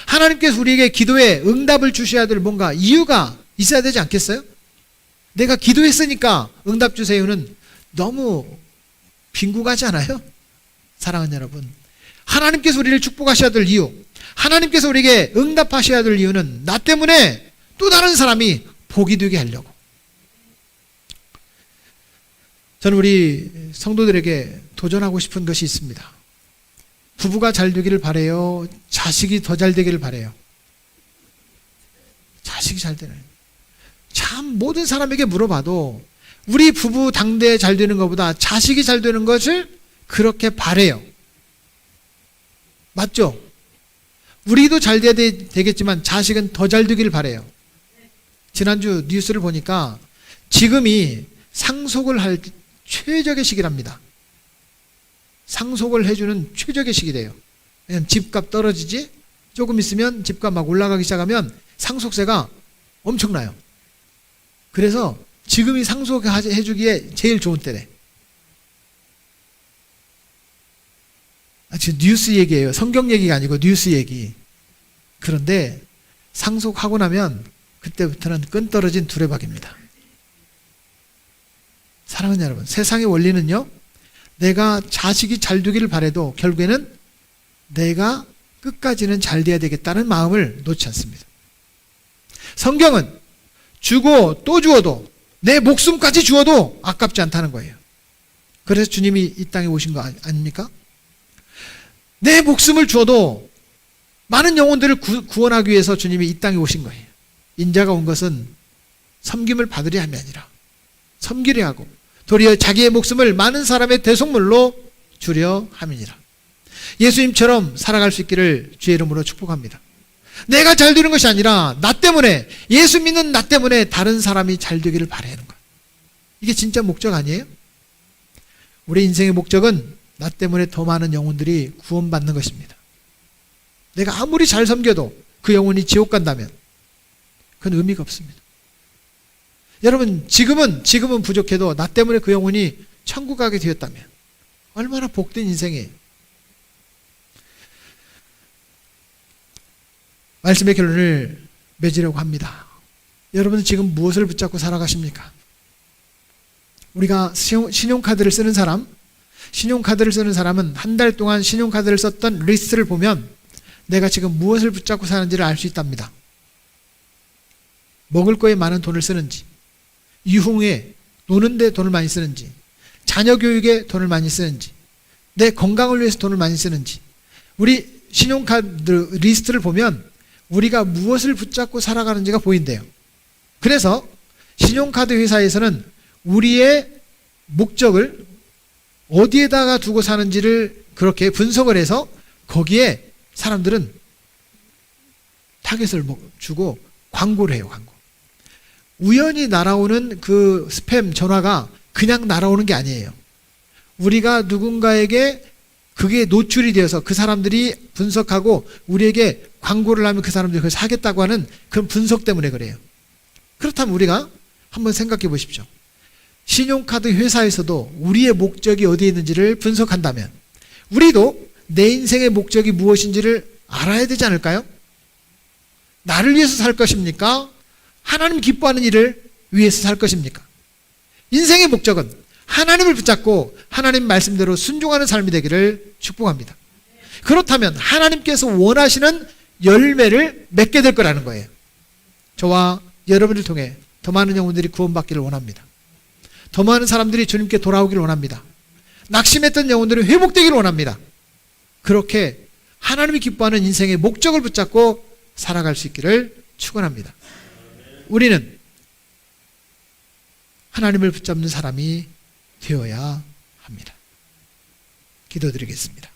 Speaker 1: 하나님께서 우리에게 기도에 응답을 주셔야 될 뭔가 이유가 있어야 되지 않겠어요? 내가 기도했으니까 응답 주세요는 너무 빈궁하지 않아요? 사랑하는 여러분, 하나님께서 우리를 축복하셔야 될 이유, 하나님께서 우리에게 응답하셔야 될 이유는 나 때문에 또 다른 사람이 복이 되게 하려고. 저는 우리 성도들에게 도전하고 싶은 것이 있습니다. 부부가 잘 되기를 바라요? 자식이 더 잘 되기를 바라요? 자식이 잘 되는. 참 모든 사람에게 물어봐도 우리 부부 당대 잘 되는 것보다 자식이 잘 되는 것을 그렇게 바라요. 맞죠? 우리도 잘 돼야 되겠지만 자식은 더 잘 되길 바라요. 지난주 뉴스를 보니까 지금이 상속을 할 최적의 시기랍니다. 상속을 해주는 최적의 시기래요. 왜냐면 집값 떨어지지? 조금 있으면 집값 막 올라가기 시작하면 상속세가 엄청나요. 그래서 지금이 상속해주기에 제일 좋은 때래. 지금 뉴스 얘기예요. 성경 얘기가 아니고 뉴스 얘기. 그런데 상속하고 나면 그때부터는 끈 떨어진 두레박입니다. 사랑하는 여러분, 세상의 원리는요, 내가 자식이 잘 되기를 바라도 결국에는 내가 끝까지는 잘 돼야 되겠다는 마음을 놓지 않습니다. 성경은 주고 또 주어도 내 목숨까지 주어도 아깝지 않다는 거예요. 그래서 주님이 이 땅에 오신 거 아닙니까? 내 목숨을 주어도 많은 영혼들을 구원하기 위해서 주님이 이 땅에 오신 거예요. 인자가 온 것은 섬김을 받으려 함이 아니라 섬기려 하고 도리어 자기의 목숨을 많은 사람의 대속물로 주려 함이니라. 예수님처럼 살아갈 수 있기를 주의 이름으로 축복합니다. 내가 잘 되는 것이 아니라 나 때문에, 예수 믿는 나 때문에 다른 사람이 잘 되기를 바라는 거예요. 이게 진짜 목적 아니에요? 우리 인생의 목적은 나 때문에 더 많은 영혼들이 구원받는 것입니다. 내가 아무리 잘 섬겨도 그 영혼이 지옥 간다면 그건 의미가 없습니다. 여러분, 지금은 부족해도 나 때문에 그 영혼이 천국 가게 되었다면 얼마나 복된 인생이에요. 말씀의 결론을 맺으려고 합니다. 여러분은 지금 무엇을 붙잡고 살아가십니까? 우리가 신용카드를 쓰는 사람은 한 달 동안 신용카드를 썼던 리스트를 보면 내가 지금 무엇을 붙잡고 사는지를 알 수 있답니다. 먹을 거에 많은 돈을 쓰는지, 유흥에 노는 데 돈을 많이 쓰는지, 자녀 교육에 돈을 많이 쓰는지, 내 건강을 위해서 돈을 많이 쓰는지, 우리 신용카드 리스트를 보면 우리가 무엇을 붙잡고 살아가는지가 보인대요. 그래서 신용카드 회사에서는 우리의 목적을 어디에다가 두고 사는지를 그렇게 분석을 해서 거기에 사람들은 타겟을 주고 광고를 해요. 광고. 우연히 날아오는 그 스팸 전화가 그냥 날아오는 게 아니에요. 우리가 누군가에게 그게 노출이 되어서 그 사람들이 분석하고 우리에게 광고를 하면 그 사람들이 그걸 사겠다고 하는 그런 분석 때문에 그래요. 그렇다면 우리가 한번 생각해 보십시오. 신용카드 회사에서도 우리의 목적이 어디에 있는지를 분석한다면 우리도 내 인생의 목적이 무엇인지를 알아야 되지 않을까요? 나를 위해서 살 것입니까? 하나님 기뻐하는 일을 위해서 살 것입니까? 인생의 목적은 하나님을 붙잡고 하나님 말씀대로 순종하는 삶이 되기를 축복합니다. 그렇다면 하나님께서 원하시는 열매를 맺게 될 거라는 거예요. 저와 여러분을 통해 더 많은 영혼들이 구원받기를 원합니다. 더 많은 사람들이 주님께 돌아오기를 원합니다. 낙심했던 영혼들이 회복되기를 원합니다. 그렇게 하나님이 기뻐하는 인생의 목적을 붙잡고 살아갈 수 있기를 축원합니다. 우리는 하나님을 붙잡는 사람이 되어야 합니다. 기도드리겠습니다.